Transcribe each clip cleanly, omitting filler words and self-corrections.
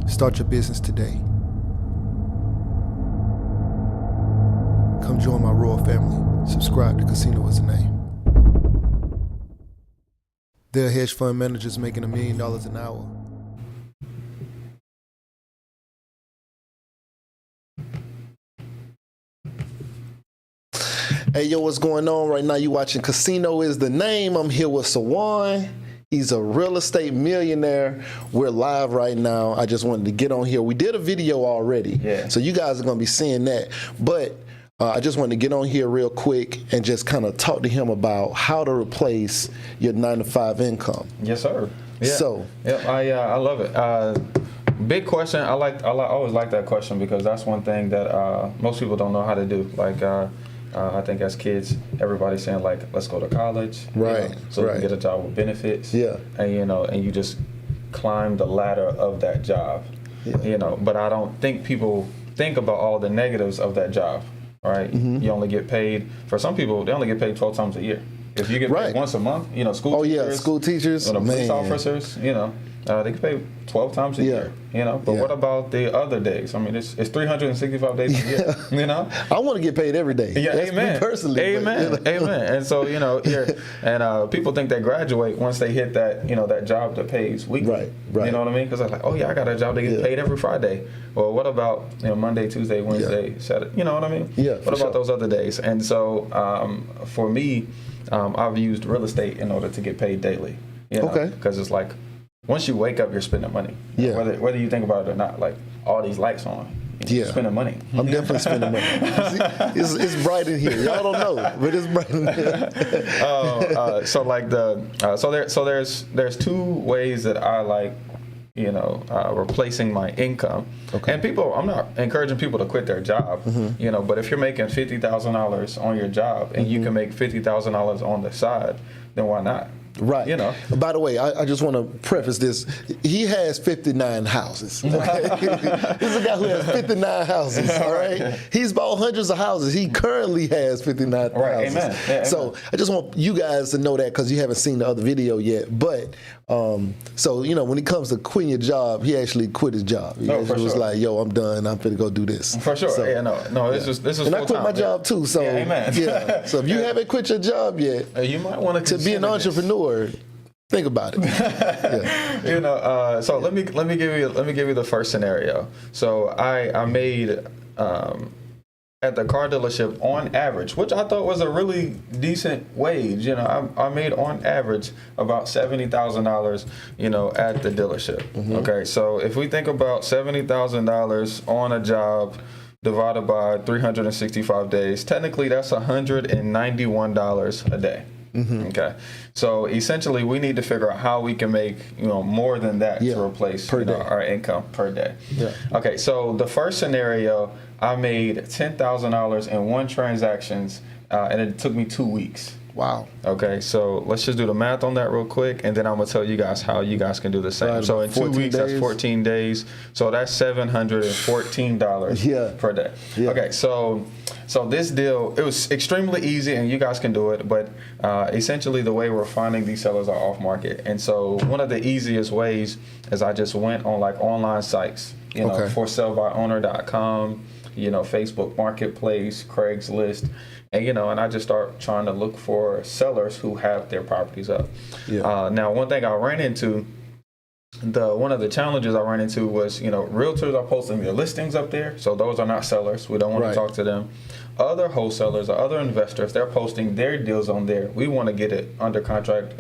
Start your business today. Come join my royal family. Subscribe to Casino is the name. There are hedge fund managers making $1 million an hour. Hey, yo, what's going on right now? You watching Casino is the Name. I'm here with Sawand. He's a real estate millionaire. We're live right now. I just wanted to get on here. We did a video already, so you guys are going to be seeing that. But I just wanted to get on here real quick and just kind of talk to him about how to replace your 9-to-5 income. Yes, sir. Yeah. So, I love it. Big question. I always like that question because that's one thing that most people don't know how to do. Like, I think as kids, everybody's saying like, let's go to college, right? So you can get a job with benefits, and you just climb the ladder of that job, But I don't think people think about all the negatives of that job, right? Mm-hmm. You only get paid. For some people, they only get paid 12 times a year. If you get paid once a month, school teachers, school teachers, police officers, they get paid 12 times a year, But what about the other days? I mean, it's 365 days a year, I want to get paid every day. Yeah, that's amen. Me personally. Amen, amen. And so, people think they graduate once they hit that, that job that pays weekly. Right. You know what I mean? Because they're like, oh yeah, I got a job that gets paid every Friday. Well, what about Monday, Tuesday, Wednesday, Saturday? You know what I mean? Yeah. What about those other days? And so, for me, I've used real estate in order to get paid daily. Because it's like, once you wake up, you're spending money. Yeah. Whether you think about it or not, like all these lights on, you're spending money. I'm definitely spending money. It's bright in here. Y'all don't know, but it's bright in here. So there's two ways that I like, replacing my income. Okay. And I'm not encouraging people to quit their job, but if you're making $50,000 on your job and you can make $50,000 on the side, then why not? Right. By the way, I just want to preface this. He has 59 houses. Okay? This is a guy who has 59 houses. All right. He's bought hundreds of houses. He currently has 59 houses. Amen. Yeah, so amen. I just want you guys to know that because you haven't seen the other video yet. But when it comes to quitting your job, he actually quit his job. He was like, "Yo, I'm done. I'm finna go do this." For sure. So, this is. And I quit my job too. So amen. Yeah. So if you haven't quit your job yet, you might want to be an entrepreneur. Think about it. So let me give you the first scenario. So I made at the car dealership on average, which I thought was a really decent wage. I made on average about $70,000, at the dealership. Mm-hmm. Okay, so if we think about $70,000 on a job divided by 365 days, technically that's $191 a day. Mm-hmm. Okay, so essentially we need to figure out how we can make more than that to replace our income per day. Yeah. Okay, so the first scenario, I made $10,000 in one transactions, and it took me 2 weeks. Wow. Okay, so let's just do the math on that real quick, and then I'm gonna tell you guys how you guys can do the same. Right. So in 2 weeks, that's 14 days. So that's $714 per day. Yeah. Okay, so this deal, it was extremely easy, and you guys can do it. But essentially, the way we're finding these sellers are off market, and so one of the easiest ways is I just went on like online sites, forsalebyowner.com, Facebook Marketplace, Craigslist. And I just start trying to look for sellers who have their properties up. Yeah. Now, one thing I ran into, one of the challenges I ran into was, realtors are posting their listings up there, so those are not sellers. We don't want to talk to them. Other wholesalers or other investors, they're posting their deals on there. We want to get it under contract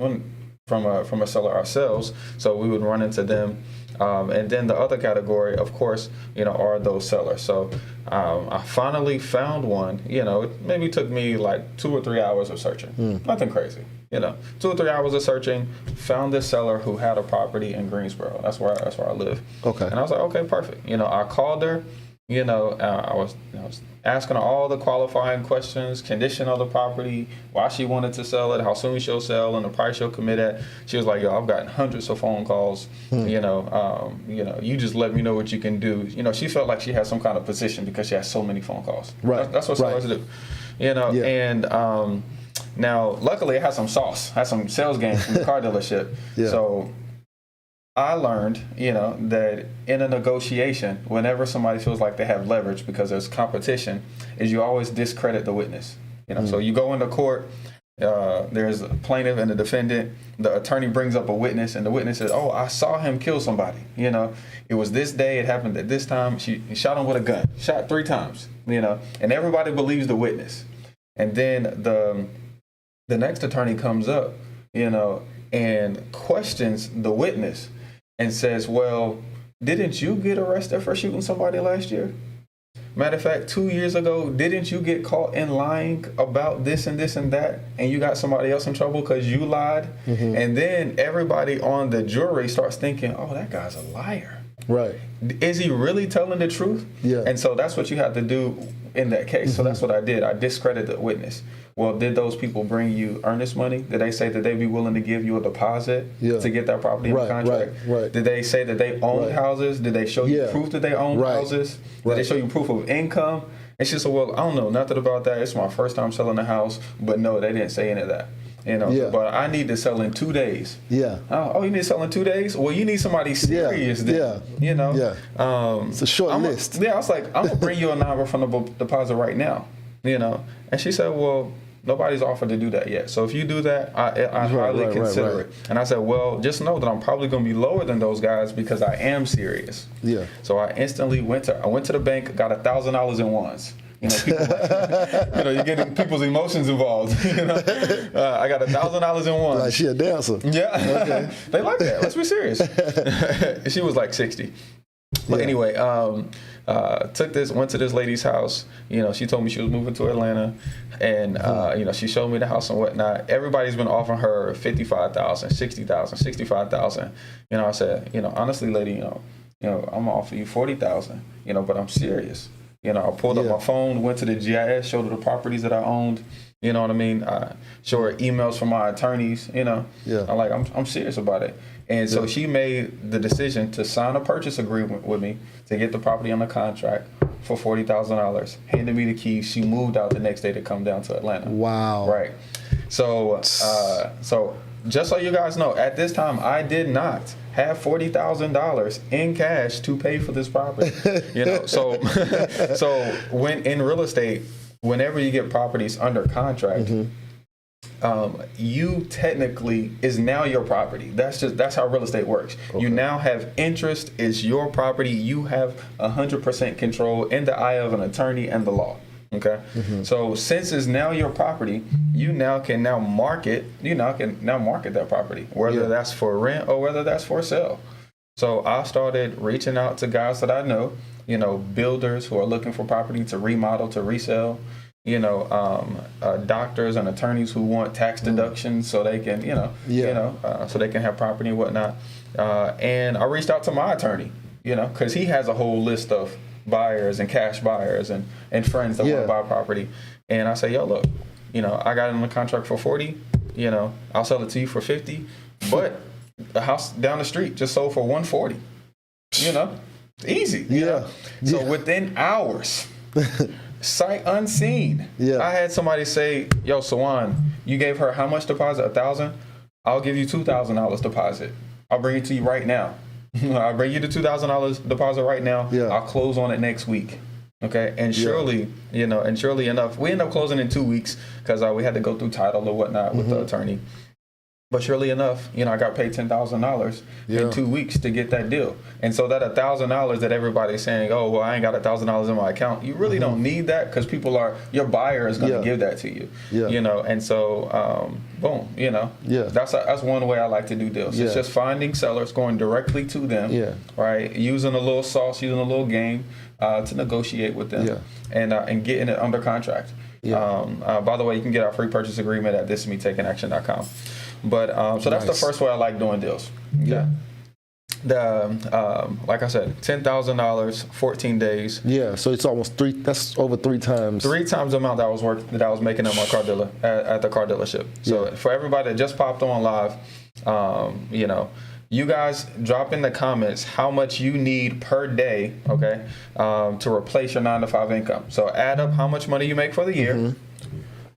from a seller ourselves, so we would run into them. And then the other category, of course, are those sellers. So I finally found one. It maybe took me like 2 or 3 hours of searching. Nothing crazy. 2 or 3 hours of searching. Found this seller who had a property in Greensboro. That's where I live. Okay. And I was like, okay, perfect. I called her. I was asking her all the qualifying questions, condition of the property, why she wanted to sell it, how soon she'll sell, and the price she'll commit at. She was like, "Yo, I've gotten hundreds of phone calls. You just let me know what you can do." She felt like she had some kind of position because she has so many phone calls. Right. That's what sellers do. And now luckily I had some sauce, had some sales games from the car dealership. So I learned, that in a negotiation, whenever somebody feels like they have leverage because there's competition, is you always discredit the witness. So you go into court, there's a plaintiff and a defendant. The attorney brings up a witness, and the witness says, "Oh, I saw him kill somebody. It was this day. It happened at this time. He shot him with a gun, shot 3 times. And everybody believes the witness. And then the next attorney comes up, and questions the witness and says, "Well, didn't you get arrested for shooting somebody last year? Matter of fact, 2 years ago, didn't you get caught in lying about this and this and that, and you got somebody else in trouble because you lied?" And then everybody on the jury starts thinking, "Oh, that guy's a liar. Right. Is he really telling the truth?" Yeah. And so that's what you have to do in that case. So that's what I did. I discredited the witness. Well, did those people bring you earnest money? Did they say that they'd be willing to give you a deposit to get that property in the contract? Right. Did they say that they owned houses? Did they show you proof that they owned houses? Did they show you proof of income? And she said, "Well, I don't know nothing about that. It's my first time selling a house." But no, they didn't say any of that. But I need to sell in 2 days. Yeah. Oh, you need to sell in 2 days? Well, you need somebody serious then. It's a short list. I was like, "I'm gonna bring you a non-refundable deposit right now." And she said, "Well, nobody's offered to do that yet. So if you do that, I highly consider it." And I said, "Well, just know that I'm probably going to be lower than those guys because I am serious." Yeah. So I instantly went to the bank, got $1,000 in ones. People, you're getting people's emotions involved. I got $1,000 in ones. Like she a dancer. Yeah. Okay. They like that. Let's be serious. She was like 60. But anyway, went to this lady's house. She told me she was moving to Atlanta, and she showed me the house and whatnot. Everybody's been offering her $55,000, $60,000, $65,000. I said, honestly, lady, I'm gonna offer you $40,000. But I'm serious. I pulled up my phone, went to the GIS, showed her the properties that I owned. You know what I mean? Show her emails from my attorneys. I'm serious about it. And so she made the decision to sign a purchase agreement with me to get the property on the contract for $40,000. Handed me the keys. She moved out the next day to come down to Atlanta. Wow. Right. So, just so you guys know, at this time, I did not have $40,000 in cash to pay for this property. So when in real estate, whenever you get properties under contract, you technically is now your property. That's how real estate works. Okay. You now have interest. It's your property. You have 100% control in the eye of an attorney and the law. Okay. So since it's now your property, you can market that property, whether that's for rent or whether that's for sale. So I started reaching out to guys that I know, builders who are looking for property to remodel, to resell, doctors and attorneys who want tax deductions so they can, so they can have property and whatnot. And I reached out to my attorney, because he has a whole list of buyers and cash buyers and friends that want to buy property. And I say, "Yo, look, I got it on the contract for 40, I'll sell it to you for 50, but the house down the street just sold for 140, it's easy. So within hours, sight unseen, I had somebody say, "Yo, Sawand, you gave her how much deposit? $1,000? I'll give you $2,000 deposit. I'll bring it to you right now. I'll bring you the $2,000 deposit right now. I'll close on it next week." Okay. And surely enough, we ended up closing in 2 weeks because we had to go through title or whatnot with the attorney. But surely enough, I got paid $10,000 in 2 weeks to get that deal. And so that $1,000 that everybody's saying, "Oh, well, I ain't got $1,000 in my account," you really don't need that because your buyer is going to give that to you. And so, boom, that's one way I like to do deals. It's just finding sellers, going directly to them, right? Using a little sauce, using a little game to negotiate with them and getting it under contract. By the way, you can get our free purchase agreement at thisismetakingaction.com. But so that's the first way I like doing deals. Okay? Like I said, $10,000, 14 days. Yeah, so it's almost that's over 3 times. 3 times the amount that I was making at my car dealer at the car dealership. So for everybody that just popped on live, you guys drop in the comments how much you need per day, to replace your 9-to-5 income. So add up how much money you make for the year.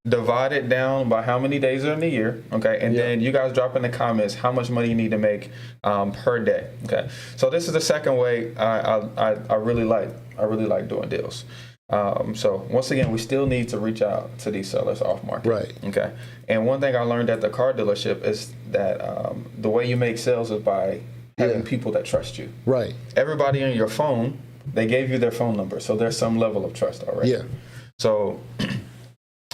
divide it down by how many days are in the year, okay? And then you guys drop in the comments how much money you need to make per day, okay? So this is the second way I really like doing deals. So once again, we still need to reach out to these sellers off market, Right? Okay. And one thing I learned at the car dealership is that the way you make sales is by having people that trust you. Right. Everybody on your phone, they gave you their phone number, so there's some level of trust already. Yeah. So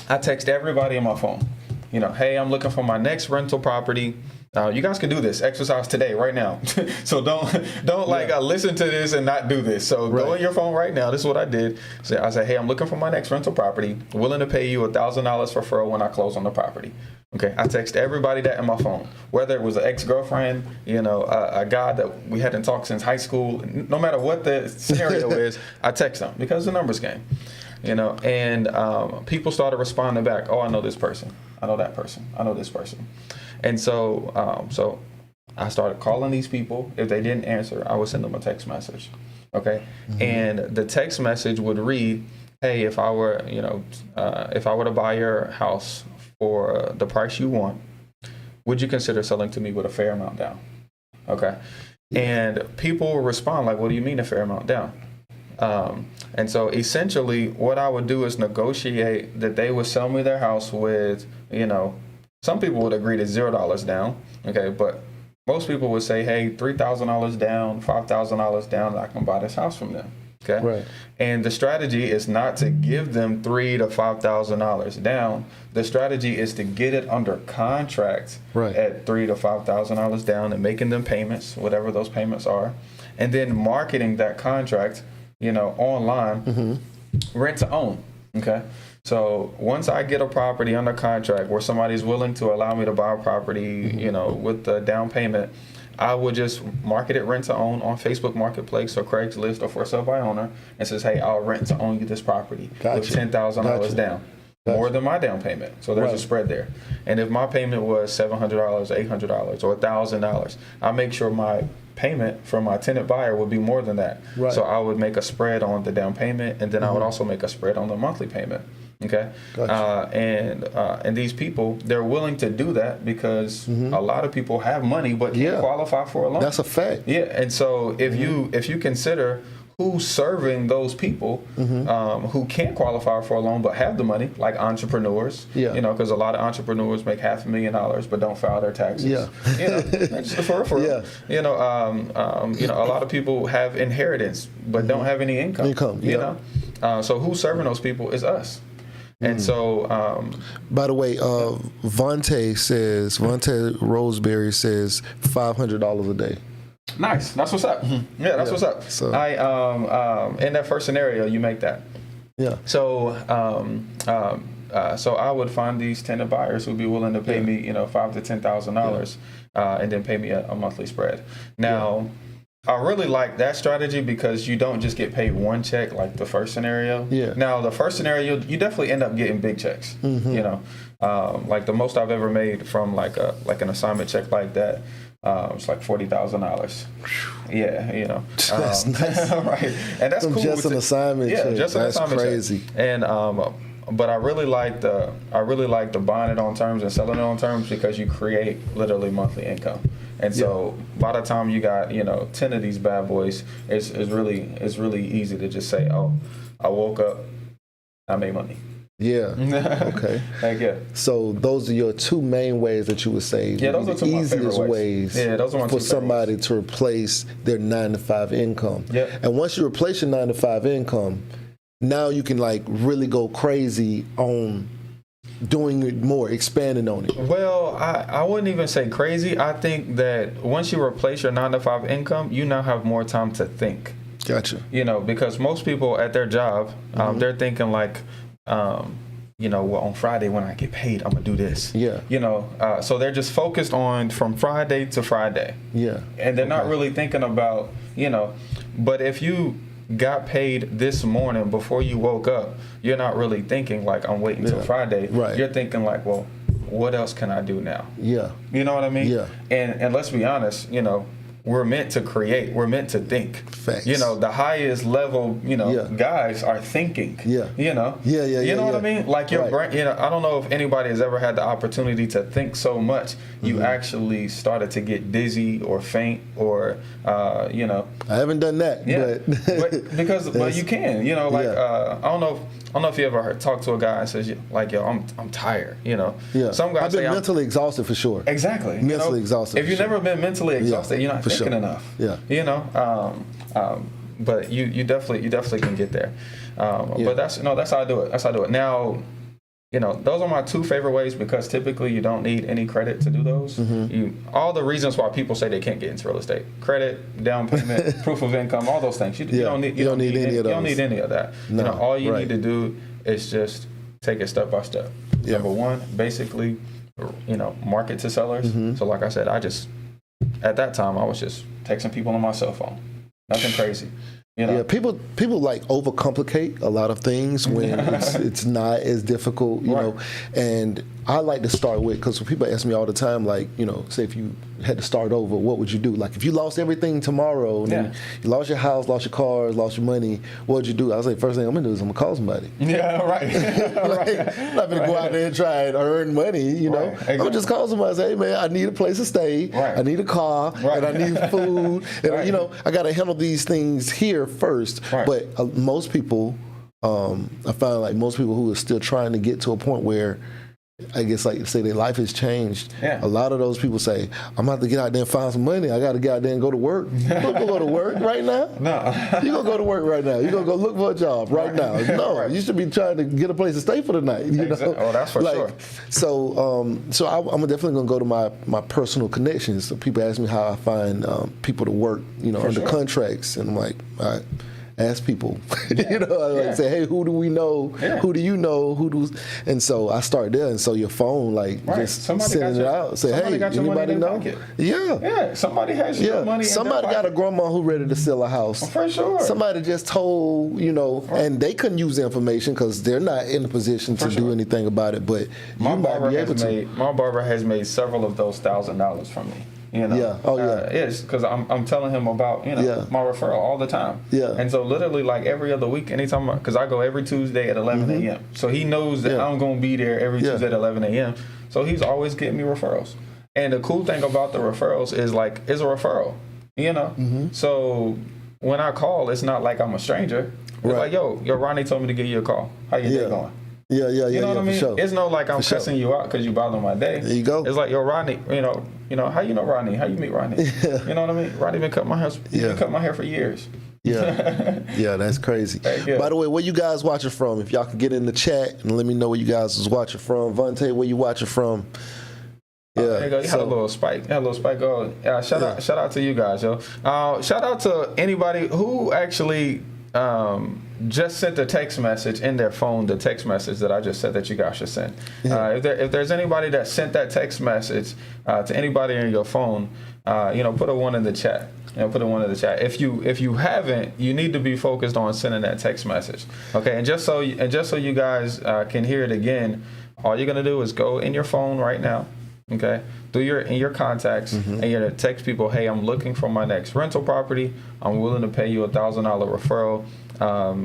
I text everybody on my phone, you know, hey, I'm looking for my next rental property. You guys can do this exercise today, right now. So don't listen to this and not do this. So go on your phone right now. This is what I did. So I said, hey, I'm looking for my next rental property. Willing to pay you $1,000 for referral when I close on the property. Okay. I text everybody that in my phone, whether it was an ex-girlfriend, you know, a guy that we hadn't talked since high school. No matter what the scenario is, I text them because it's a numbers game. You know, and people started responding back. Oh, I know this person. I know that person. I know this person. And so, so I started calling these people. If they didn't answer, I would send them a text message. Okay, and the text message would read, "Hey, if I were to buy your house for the price you want, would you consider selling to me with a fair amount down?" Okay, and people will respond like, "What do you mean a fair amount down?" And so essentially what I would do is negotiate that they would sell me their house with, you know, some people would agree to $0 down. Okay. But most people would say, hey, $3,000 down, $5,000 down, and I can buy this house from them. Okay. Right. And the strategy is not to give them $3,000 to $5,000 down. The strategy is to get it under contract at $3,000 to $5,000 down and making them payments, whatever those payments are, and then marketing that contract, you know, online, rent to own. Okay. So once I get a property under contract where somebody's willing to allow me to buy a property, you know, with the down payment, I would just market it rent to own on Facebook Marketplace or Craigslist or for sale by owner and says, hey, I'll rent to own you this property with $10,000 down. More than my down payment. So there's a spread there. And if my payment was $700, $800, or $1,000, I make sure my payment from my tenant buyer would be more than that. Right. So I would make a spread on the down payment, and then I would also make a spread on the monthly payment. Okay. Gotcha. And these people, they're willing to do that because a lot of people have money but can't qualify for a loan. That's a fact. Yeah. And so if you consider who's serving those people who can't qualify for a loan but have the money, like entrepreneurs, you know, because a lot of entrepreneurs make $500,000 but don't file their taxes. Yeah. You know, that's for real. You know, a lot of people have inheritance but don't have any income. You know, so who's serving those people is us. And so, by the way, Vontae Roseberry says $500 a day. Nice. That's what's up. Yeah, that's what's up. So in that first scenario, you make that. Yeah. So so I would find these tenant buyers who'd be willing to pay me, you know, $5,000 to $10,000, and then pay me a monthly spread. Now, I really like that strategy because you don't just get paid one check like the first scenario. Yeah. Now, the first scenario, you definitely end up getting big checks. You know, like the most I've ever made from like an assignment check like that. It's like $40,000. Yeah, you know. That's nice. Right. And that's cool. Just an assignment check. Yeah, just an assignment crazy. Check. And but I really like the buying it on terms and selling it on terms because you create literally monthly income. And so by the time you got, you know, 10 of these bad boys, it's really easy to just say, oh, I woke up, I made money. Yeah. Okay. Heck yeah. So those are your two main ways that you would say. Yeah, those are two of my favorite ways. Yeah, those are my two favorite ways. For somebody to replace their 9-to-5 income. Yeah. And once you replace your 9-to-5 income, now you can like really go crazy on doing it more, expanding on it. Well, I wouldn't even say crazy. I think that once you replace your 9-to-5 income, you now have more time to think. Gotcha. You know, because most people at their job, they're thinking like, you know, well, on Friday when I get paid, I'm gonna do this. Yeah. You know, so they're just focused on from Friday to Friday. Yeah. And they're not really thinking about, you know, but if you got paid this morning before you woke up, you're not really thinking like I'm waiting till Friday. Right. You're thinking like, well, what else can I do now? Yeah. You know what I mean? Yeah. And let's be honest, you know, we're meant to create. We're meant to think. Facts. You know, the highest level, guys are thinking. Yeah. You know. Yeah. You know what I mean? Like your brain. You know, I don't know if anybody has ever had the opportunity to think so much you actually started to get dizzy or faint or I haven't done that. Yeah. But but you can. You know, like I don't know if you ever talked to a guy and says like, yo, I'm tired. You know. Yeah. Some guys I've been mentally exhausted for sure. Exactly. Mentally exhausted. If you've never been mentally exhausted, you're not thinking enough. Yeah. You know. But you definitely can get there. But that's how I do it. That's how I do it. Now, those are my two favorite ways because typically you don't need any credit to do those. All the reasons why people say they can't get into real estate: credit, down payment, proof of income, all those things. You don't need any of those. You don't need any of that. No, all you need to do is just take it step by step. Yeah. Number one, basically, market to sellers. So like I said, at that time I was just texting people on my cell phone. Nothing crazy. Yeah, people like overcomplicate a lot of things when it's not as difficult, you know. And I like to start with, because when people ask me all the time, like, say if you had to start over, what would you do? Like if you lost everything tomorrow, and you lost your house, lost your cars, lost your money, what would you do? I was like, first thing I'm gonna do is I'm gonna call somebody. Yeah, right. I'm not gonna go out there and try and earn money, Exactly. I'm gonna just call somebody and say, hey man, I need a place to stay, I need a car, and I need food, and I gotta handle these things here first. But most people, I find like most people who are still trying to get to a point where, I guess like say their life has changed. A lot of those people say, I'm about to get out there and find some money. I got to get out there and go to work. You don't go to work right now. No. You gonna go to work right now. You gonna go look for a job right now. No, you should be trying to get a place to stay for the night. Oh, that's for sure. So, I'm definitely gonna go to my personal connections. So people ask me how I find people to work, under contracts, and I'm like, all right. Ask people, say, hey, who do we know? Who do you know? And so I start there. And so your phone, just sending it out. Say, hey, anybody know? Yeah, somebody has your money. Somebody got a grandma who ready to sell a house. For sure. Somebody just told, and they couldn't use the information because they're not in a position to do anything about it. But my barber has made several of those $1,000 from me. It's because I'm telling him about my referral all the time. And so literally like every other week, anytime, because I go every Tuesday at 11 a.m. So he knows that I'm gonna be there every Tuesday at 11 a.m. So he's always getting me referrals. And the cool thing about the referrals is like it's a referral, So when I call, it's not like I'm a stranger. It's like yo, Ronnie told me to give you a call. How your day going? You know what I mean? Sure. It's no like I'm cussing you out because you bother my day. There you go. It's like, yo, Rodney, how you know Rodney? How you meet Rodney? You know what I mean? Rodney been cut my hair. Been cut my hair for years. Yeah, that's crazy. By the way, where you guys watching from? If y'all can get in the chat and let me know where you guys is watching from. Vontae, where you watching from? There you go. You had a little spike. Go. Shout out to you guys, yo. Shout out to anybody who actually just sent a text message in their phone, the text message that I just said that you guys should send. If there's anybody that sent that text message to anybody on your phone, put a 1 in the chat. Put a 1 in the chat. If you haven't, you need to be focused on sending that text message. Okay, and just so you guys can hear it again, all you're gonna do is go in your phone right now. Okay, in your contacts, and you're gonna text people, hey, I'm looking for my next rental property. I'm willing to pay you $1,000 referral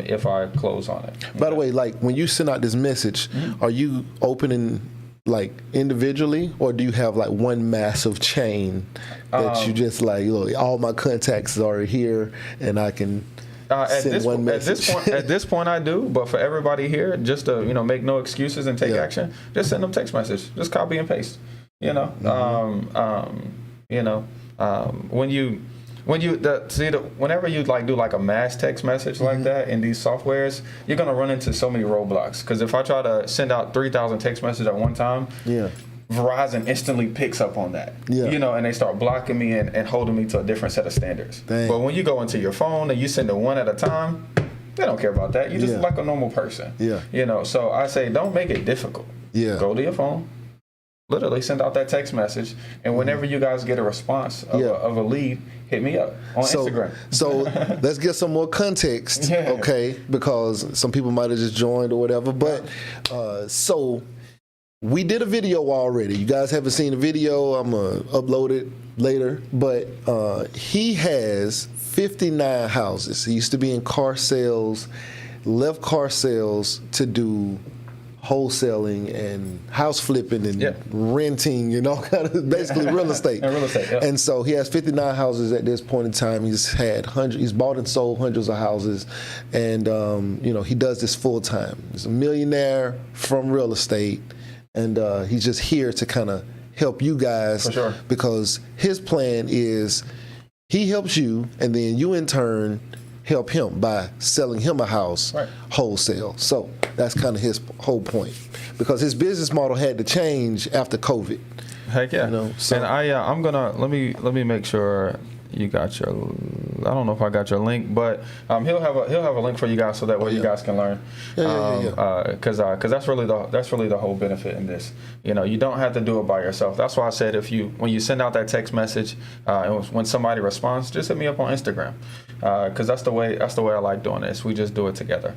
if I close on it. By the way, like when you send out this message, are you opening like individually, or do you have like one massive chain that you just like, look, all my contacts are here and I can send one message? At this point, I do. But for everybody here, just to make no excuses and take action, just send them text message. Just copy and paste. When whenever you like do like a mass text message like that in these softwares, you're gonna run into so many roadblocks. Because if I try to send out 3,000 text messages at one time, Verizon instantly picks up on that. And they start blocking me and holding me to a different set of standards. Dang. But when you go into your phone and you send it 1 at a time, they don't care about that. You just like a normal person. So I say don't make it difficult. Go to your phone. Literally send out that text message, and whenever you guys get a response of a lead, hit me up on Instagram. So let's get some more context, okay? Because some people might have just joined or whatever. But so we did a video already. You guys haven't seen the video. I'm going to upload it later. But he has 59 houses. He used to be in car sales, left car sales to do wholesaling and house flipping and renting and all kind of basically real estate. And real estate, yeah. And so he has 59 houses at this point in time. He's bought and sold hundreds of houses, and you know, he does this full time. He's a millionaire from real estate, and he's just here to kind of help you guys. For sure. Because his plan is he helps you, and then you in turn help him by selling him a house wholesale. So that's kind of his whole point, because his business model had to change after COVID. Heck yeah. You know, so. And I'm gonna let me make sure you got your. I don't know if I got your link, but he'll have a link for you guys, so that way you guys can learn. Because that's really the whole benefit in this. You know, you don't have to do it by yourself. That's why I said when you send out that text message, and when somebody responds, just hit me up on Instagram, because that's the way I like doing this. We just do it together.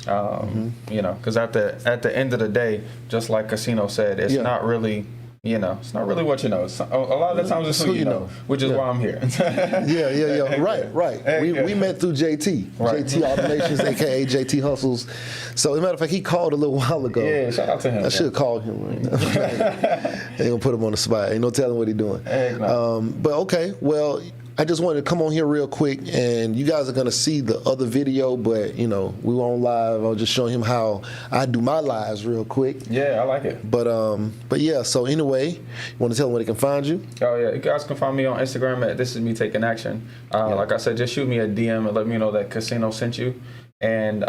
You know, because at the end of the day, just like Casino said, it's not really. You know, it's not really what you know. A lot of the times it's who you know, which is why I'm here. Right. We met through JT. JT Automations, a.k.a. JT Hustles. So, as a matter of fact, he called a little while ago. Yeah, shout out to him. I should have called him right now. Ain't going to put him on the spot. Ain't no telling what he's doing. But, okay, well, I just wanted to come on here real quick, and you guys are going to see the other video, but, you know, we were on live. I was just showing him how I do my lives real quick. Yeah, I like it. But yeah, so anyway, you want to tell them where they can find you? Oh, yeah. You guys can find me on Instagram at This Is Me Taking Action. Like I said, just shoot me a DM and let me know that Casino sent you. And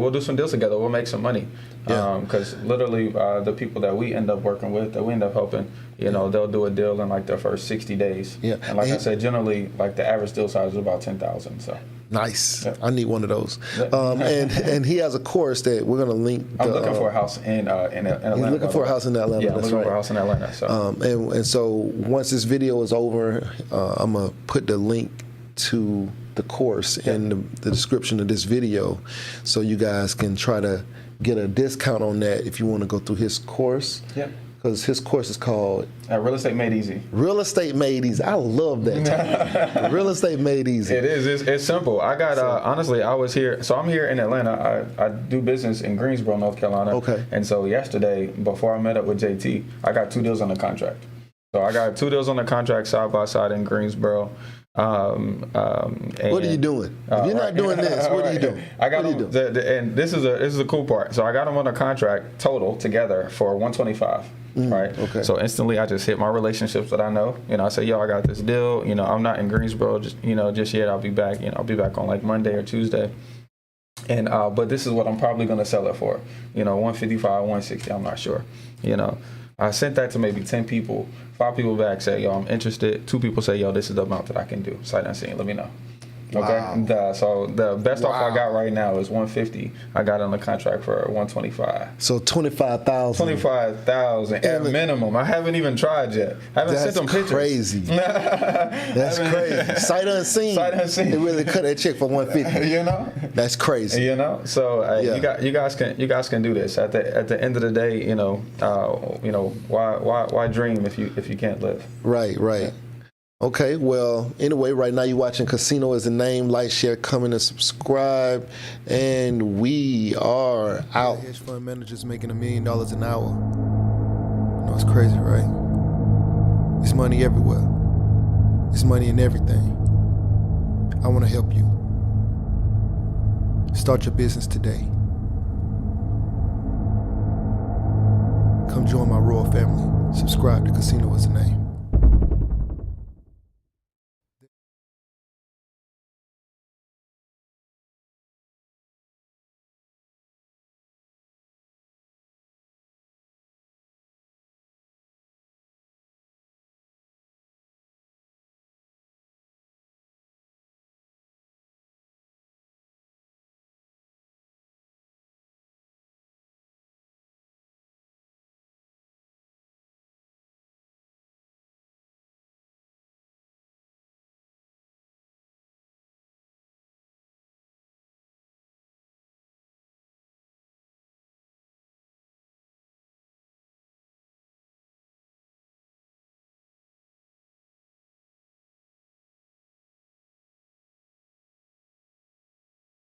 we'll do some deals together. We'll make some money. Because literally the people that we end up working with, that we end up helping, you know, they'll do a deal in like their first 60 days. Yeah. And like I said, generally, like the average deal size is about 10,000. So. Nice. I need one of those. And he has a course that we're going to link. I'm looking for a house in Atlanta. He's looking for a house in Atlanta. Yeah, I'm looking for a house in Atlanta. So. And so once this video is over, I'm going to put the link to the course in the description of this video, so you guys can try to get a discount on that if you want to go through his course. Yeah. Because his course is called Real Estate Made Easy. Real Estate Made Easy. I love that title. Real Estate Made Easy. It is. It's simple. I got honestly, I was here. So I'm here in Atlanta. I do business in Greensboro, North Carolina. Okay. And so yesterday, before I met up with JT, I got 2 deals on the contract. So I got 2 deals on the contract side by side in Greensboro. What are you doing? If you're not doing this, what are you doing? I got them, and this is a cool part. So I got them on a contract total together for $125. Right. Okay. So instantly, I just hit my relationships that I know. You know, I say, yo, I got this deal. You know, I'm not in Greensboro just yet. I'll be back. You know, I'll be back on like Monday or Tuesday. And but this is what I'm probably gonna sell it for. You know, 155, 160. I'm not sure. You know. I sent that to maybe 10 people. 5 people back say, yo, I'm interested. 2 people say, yo, this is the amount that I can do. Sight unseen, let me know. Wow. Okay. So the best offer I got right now is 150. I got on the contract for 125. So 25,000. 25,000 at minimum. I haven't even tried yet. I haven't sent them pictures. Crazy. That's crazy. Sight unseen. Sight unseen. They really cut that check for 150. You know. That's crazy. You know. So you guys can do this. At the end of the day, why dream if you can't live? Right. Yeah. Okay, well, anyway, right now you're watching Casino is the name. Like, share, comment, and subscribe. And we are out. Hedge fund managers making $1 million an hour. You know, it's crazy, right? It's money everywhere. It's money in everything. I want to help you. Start your business today. Come join my royal family. Subscribe to Casino is the name.